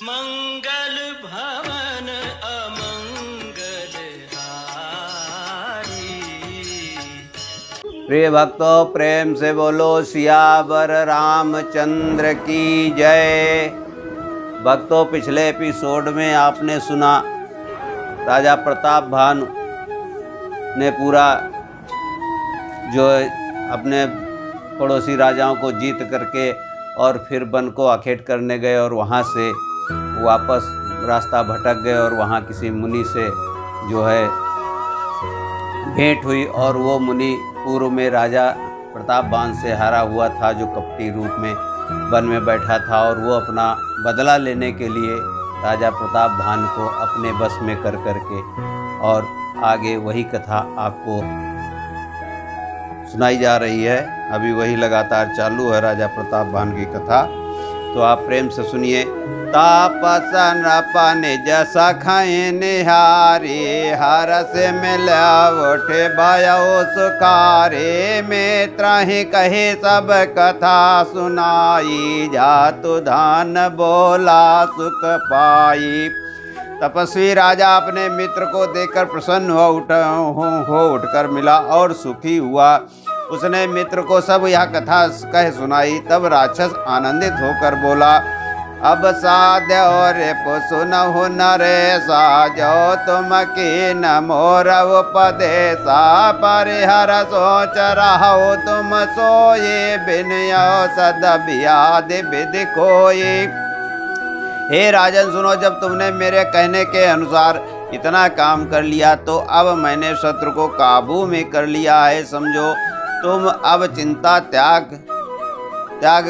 मंगल भवन अमंगल हारी। प्रिय भक्तों, प्रेम से बोलो सियावर रामचंद्र की जय। भक्तों, पिछले एपिसोड में आपने सुना राजा प्रताप भानु ने पूरा जो अपने पड़ोसी राजाओं को जीत करके और फिर वन को आखेट करने गए और वहाँ से वापस रास्ता भटक गए और वहाँ किसी मुनि से जो है भेंट हुई और वो मुनि पूर्व में राजा प्रताप बान से हारा हुआ था, जो कपटी रूप में वन में बैठा था और वो अपना बदला लेने के लिए राजा प्रताप भान को अपने बस में कर करके और आगे वही कथा आपको सुनाई जा रही है। अभी वही लगातार चालू है राजा प्रताप भान की कथा, तो आप प्रेम से सुनिए। तापसन निज सखाए निहारे, हर से मिला उठे भयो सुखारे। मित्र ही कहे सब कथा सुनाई, जातु धान बोला सुख पाई। तपस्वी राजा अपने मित्र को देखकर प्रसन्न हो उठकर मिला और सुखी हुआ। उसने मित्र को सब यह कथा कह सुनाई। तब राक्षस आनंदित होकर बोला, अब साध्य और सुनहु नरेसा, जो तुम की न मोर उपदेशा। परिहर सोच रहो तुम सोए, बिनय सद बियादि विधि कोई। हे राजन सुनो, जब तुमने मेरे कहने के अनुसार इतना काम कर लिया तो अब मैंने शत्रु को काबू में कर लिया है। समझो, तुम अब चिंता त्याग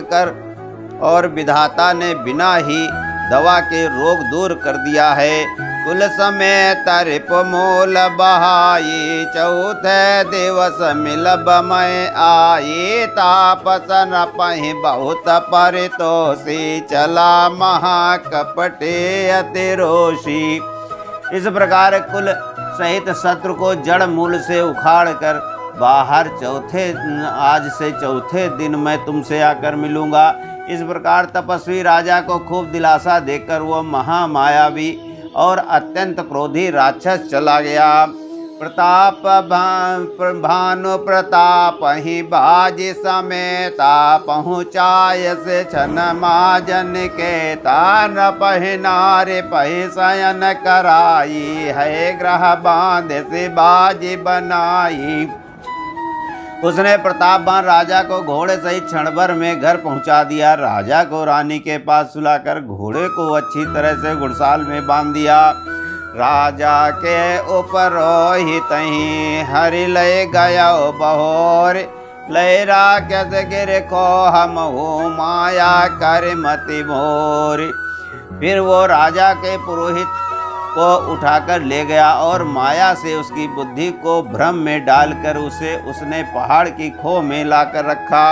कर, और विधाता ने बिना ही दवा के रोग दूर कर दिया है। कुल समेत रिप मूल बहाई, चौथे दिवस मिलब मैं आई। तापस न पहि बहुत परितोषी, चला महाकपटे अतिरोषी। इस प्रकार कुल सहित शत्रु को जड़ मूल से उखाड़ कर बाहर आज से चौथे दिन मैं तुमसे आकर मिलूंगा। इस प्रकार तपस्वी राजा को खूब दिलासा देकर वो महामायावी और अत्यंत क्रोधी राक्षस चला गया। प्रताप भानु प्रताप ही बाज समेता, पहुँचाय से छन माजन के तान। पहिनारे पहि शयन कराई, है ग्रह बांध से बाजी बनाई। उसने प्रतापवान राजा को घोड़े सहित क्षण भर में घर पहुंचा दिया। राजा को रानी के पास सुलाकर घोड़े को अच्छी तरह से घुड़साल में बांध दिया। राजा के ऊपर रोहित ही हरि लय गया बहोर, लय राक्षस गिर को हम हो माया कर मति मोर। फिर वो राजा के पुरोहित को उठाकर ले गया और माया से उसकी बुद्धि को भ्रम में डालकर उसने पहाड़ की खो में लाकर रखा।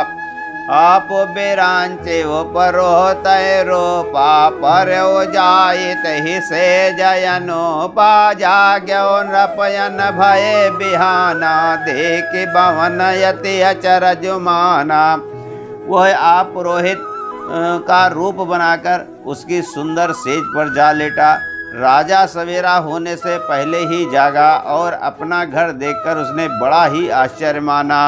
आप बेरांचे वो परो तैरो पापर ओ जाए तही से जयनो पा। जाग्यो नपयन भय बिहाना, देख भवन यति अचर जुमाना। वह आप पुरोहित का रूप बनाकर उसकी सुंदर सेज पर जा लेटा। राजा सवेरा होने से पहले ही जागा और अपना घर देखकर उसने बड़ा ही आश्चर्य माना।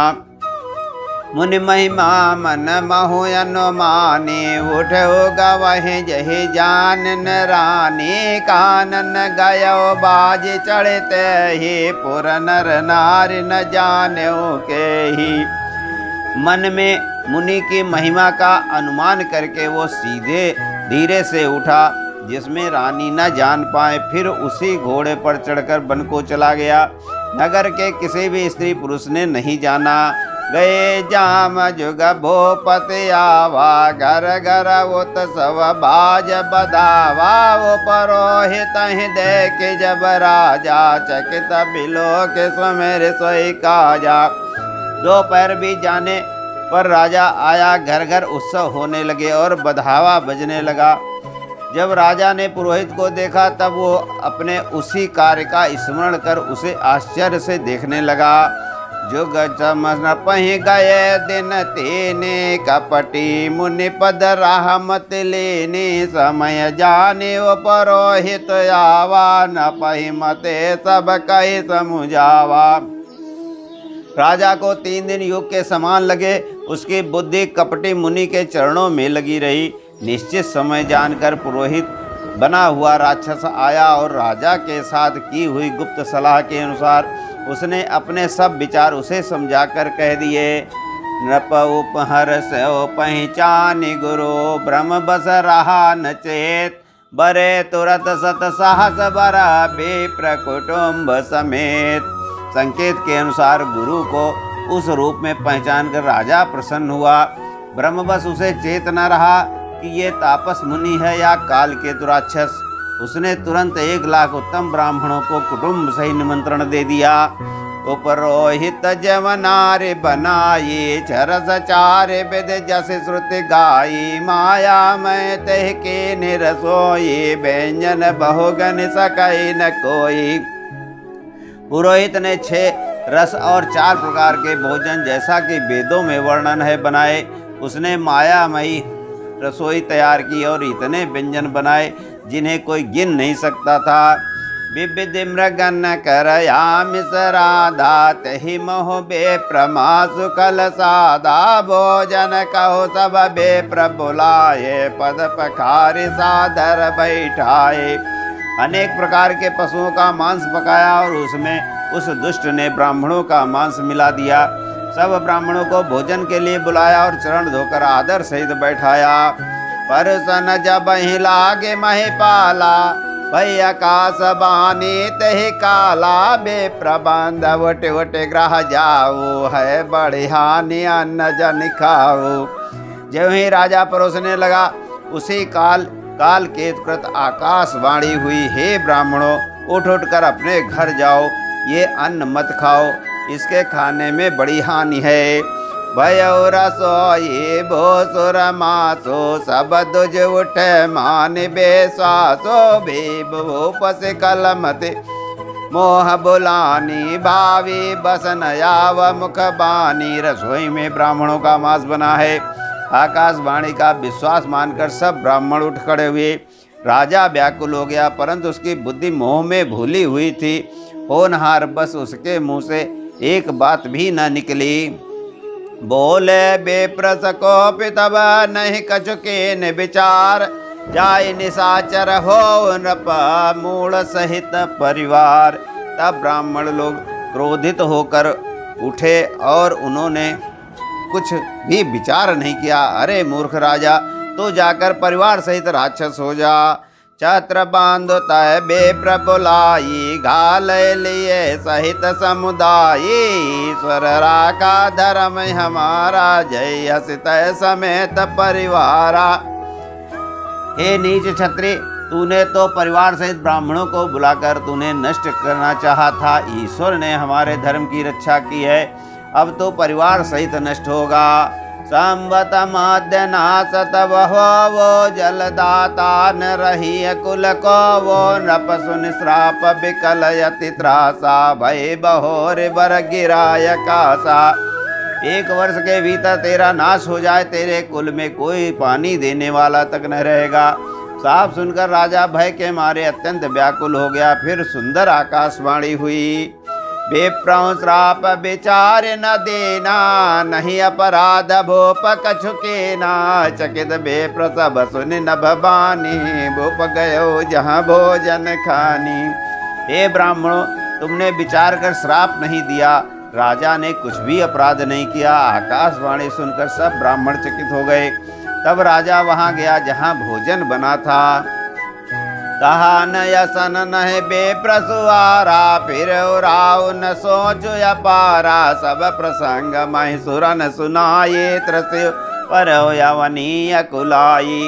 मुनि महिमा मन महु अनुमानी, उठो गवहि जहि जानन रानी। कानन गयो बाज चढ़ते ही, पुर नर नारी न जान्यो के ही। मन में मुनि की महिमा का अनुमान करके वो सीधे धीरे से उठा, जिसमें रानी न जान पाए। फिर उसी घोड़े पर चढ़कर वन को चला गया। नगर के किसी भी स्त्री पुरुष ने नहीं जाना। गए जाम जुग भूपति आवा, घर घर उत्सव बाज बधावा। वो परोहित ही देख जब राजा, चकित बिलोक सुमेर सोई काजा। दोपहर भी जाने पर राजा आया। घर घर उत्सव होने लगे और बधावा बजने लगा। जब राजा ने पुरोहित को देखा तब वो अपने उसी कार्य का स्मरण कर उसे आश्चर्य से देखने लगा। जुग चमन पहि गए दिन तेने, कपटी मुनि पद राह मत लेने, समय जाने वो परोहित आवा, न पहि मते सब कहि समुझावा। राजा को 3 दिन युग के समान लगे, उसकी बुद्धि कपटी मुनि के चरणों में लगी रही। निश्चित समय जानकर पुरोहित बना हुआ राक्षस आया और राजा के साथ की हुई गुप्त सलाह के अनुसार उसने अपने सब विचार उसे समझाकर कह दिए। नृप उपहर से पहचान गुरु, ब्रह्म बस रहा न चेत, बरे तुरत सत साहस बरा विप्र कुटुंब समेत। संकेत के अनुसार गुरु को उस रूप में पहचान कर राजा प्रसन्न हुआ। ब्रह्मवश उसे चेत न रहा कि ये तापस मुनि है या काल के दुराक्षस। उसने तुरंत 1 लाख उत्तम ब्राह्मणों को कुटुंब सही निमंत्रण दे दिया। उपरोहित जवनारे बनाए, चरस चारे विद जस श्रुति गाई, माया मैं तह के निरसोई, व्यंजन बहुगन सकई न कोई। पुरोहित ने 6 रस और 4 प्रकार के भोजन जैसा कि वेदों में वर्णन है बनाए। उसने मायामयी रसोई तैयार की और इतने व्यंजन बनाए जिन्हें कोई गिन नहीं सकता था। विविध मृगन करयाम सराधा, तहि मोह बेप्रमा सुकल साधा, भोजन कहो सब बेप्र बुलाए, पद पखारि सादर बैठाए। अनेक प्रकार के पशुओं का मांस पकाया और उसमें उस दुष्ट ने ब्राह्मणों का मांस मिला दिया। सब ब्राह्मणों को भोजन के लिए बुलाया और चरण धोकर आदर सहित बैठाया। परसन जब ही लागे महिपाला, भई आकाश बानी तहि काला, बेप्रबंध वटे वटे ग्रह जाओ, है बड़ी हानि अन्न जन खाओ। जब ही राजा परोसने लगा उसी काल केतुकृत आकाशवाणी हुई, हे ब्राह्मणों, उठ उठ कर अपने घर जाओ, ये अन्न मत खाओ, इसके खाने में बड़ी हानि है। भयो रसोई भोसुर मासो, सब दुज उठे मान बेसासो, भीप भूप से कलमते मोह बुलानी, भावी बसन याव मुख बानी। रसोई में ब्राह्मणों का मांस बना है। आकाशवाणी का विश्वास मानकर सब ब्राह्मण उठ खड़े हुए। राजा व्याकुल हो गया, परंतु उसकी बुद्धि मोह में भूली हुई थी। होनहार बस उसके मुंह से एक बात भी न निकली। बोले बेप्रस को पितब नहीं कछुके न विचार, जाय निशाचर हो नृप मूल सहित परिवार। तब ब्राह्मण लोग क्रोधित होकर उठे और उन्होंने कुछ भी विचार नहीं किया। अरे मूर्ख राजा, तो जाकर परिवार सहित राक्षस हो जा। छत्र बांधो तय बेप्र बुलाई, घाल लिए सहित समुदाय, ईश्वर राखा धर्म हमारा, जय हसित समेत परिवारा। हे नीच क्षत्रिय, तूने तो परिवार सहित ब्राह्मणों को बुलाकर तूने नष्ट करना चाहा था। ईश्वर ने हमारे धर्म की रक्षा की है, अब तो परिवार सहित नष्ट होगा। संवत मध्य नासत वो जलदाता, न रही कुल को वो नृप सुन श्राप, विकल यति त्रासा, भय बहोर बर गिराय कासा। 1 वर्ष के भीतर तेरा नाश हो जाए, तेरे कुल में कोई पानी देने वाला तक न रहेगा। साफ सुनकर राजा भय के मारे अत्यंत व्याकुल हो गया। फिर सुंदर आकाशवाणी हुई। बेप्रौ श्राप विचार न देना, नहीं अपराध भूप कछुके ना, चकित बेप्र सब सुन नभ बानी, भूप गयो जहाँ भोजन खानी। हे ब्राह्मणों, तुमने विचार कर श्राप नहीं दिया, राजा ने कुछ भी अपराध नहीं किया। आकाशवाणी सुनकर सब ब्राह्मण चकित हो गए। तब राजा वहां गया जहां भोजन बना था। कहा न यसन नह बेप्रसुआरा, फिर राव न सोच अपारा, सब प्रसंग महि सुरन सुनाये, त्रस्य पर यवनीय कुलाई।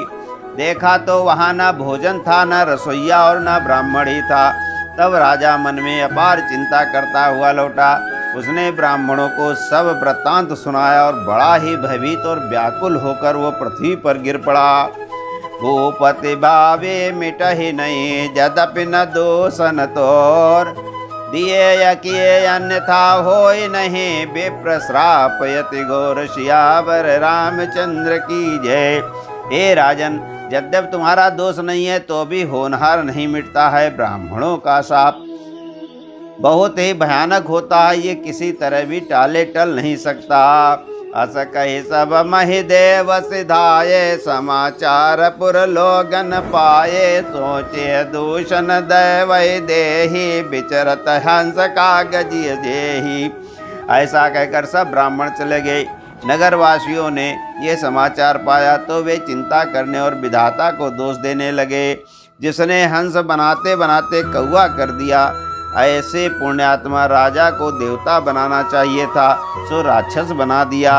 देखा तो वहां न भोजन था, न रसोईया और न ब्राह्मण ही था। तब राजा मन में अपार चिंता करता हुआ लौटा। उसने ब्राह्मणों को सब वृत्तांत सुनाया और बड़ा ही भयभीत और व्याकुल होकर वो पृथ्वी पर गिर पड़ा। भूपति भावे मिटहि नहीं, यद्यपि न दोषन तोर, दिए या किए अन्यथा होय नहीं, विप्र श्रापयति घोर, सियावर रामचंद्र की जय। हे राजन, यद्यप तुम्हारा दोष नहीं है तो भी होनहार नहीं मिटता है। ब्राह्मणों का शाप बहुत ही भयानक होता है, ये किसी तरह भी टाले टल नहीं सकता। अस कहि सब महि देव सिधाये, समाचार पुर लोगन पाए, सोचे दूषण दैव देहि, विचरत हंस कागज जेहि। ऐसा कहकर सब ब्राह्मण चले गए। नगरवासियों ने ये समाचार पाया तो वे चिंता करने और विधाता को दोष देने लगे, जिसने हंस बनाते बनाते कौवा कर दिया। ऐसे पुण्यात्मा राजा को देवता बनाना चाहिए था, सो राक्षस बना दिया।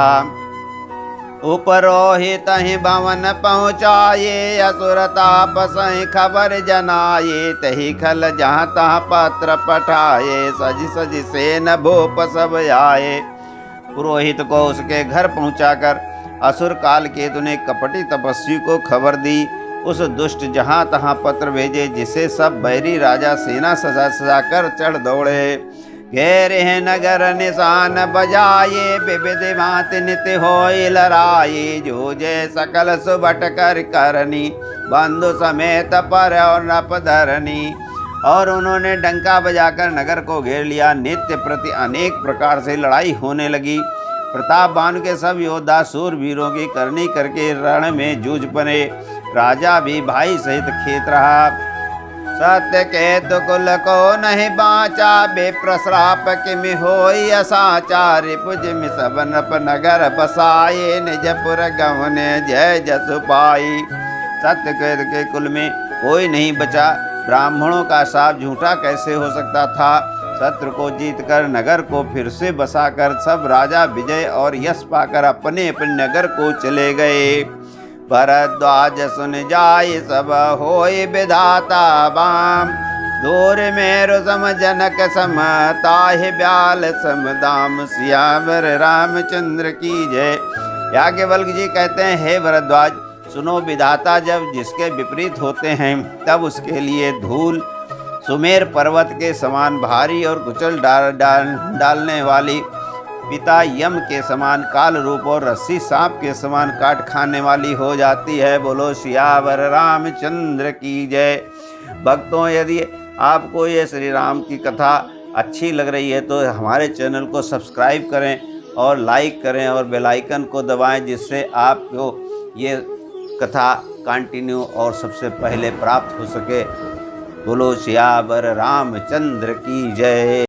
उपरोहित ही भवन पहुँचाए, असुर तापस खबर जनाए, तही खल जहाँ तहाँ पत्र पठाए, सज सज सेन भूप सब आए। पुरोहित को उसके घर पहुंचाकर असुर काल केतु ने कपटी तपस्वी को खबर दी। उस दुष्ट जहाँ तहाँ पत्र भेजे, जिसे सब बैरी राजा सेना सजा सजा कर चढ़ दौड़े। घेरे हैं नगर निशान बजाए, विविध भांति नित्य होई लड़ाई, जूझे सकल सुबट कर करनी, बंधु समेत पर और नप धरनी। और उन्होंने डंका बजाकर नगर को घेर लिया। नित्य प्रति अनेक प्रकार से लड़ाई होने लगी। प्रतापवान के सब योद्धा सूरवीरों की करनी करके रण में जूझ पड़े। राजा भी भाई सहित खेत रहा। सत्य केतु कुल को नहीं बाचा, विप्र श्राप किमि होई असाचा, रिपुज में सब नप नगर बसाए, निजपुर गवने जय जसु पाई। सत्य केतु के कुल में कोई नहीं बचा। ब्राह्मणों का शाप झूठा कैसे हो सकता था। शत्रु को जीतकर नगर को फिर से बसाकर सब राजा विजय और यश पाकर अपने अपने नगर को चले गए। भरद्वाज सुन जाय सब होय विधाता बाम, दूर मेरु सम जनक सम, ताहि ब्याल सम दाम, सियावर रामचंद्र की जय। याज्ञवल्क्य जी कहते हैं, हे भरद्वाज, सुनो, विधाता जब जिसके विपरीत होते हैं तब उसके लिए धूल सुमेर पर्वत के समान भारी और कुचल डालने वाली, पिता यम के समान काल रूप और रस्सी सांप के समान काट खाने वाली हो जाती है। बोलो सियावर रामचंद्र की जय। भक्तों, यदि आपको ये श्री राम की कथा अच्छी लग रही है तो हमारे चैनल को सब्सक्राइब करें और लाइक करें और बेल आइकन को दबाएं, जिससे आपको ये कथा कंटिन्यू और सबसे पहले प्राप्त हो सके। बोलो सियावर रामचंद्र की जय।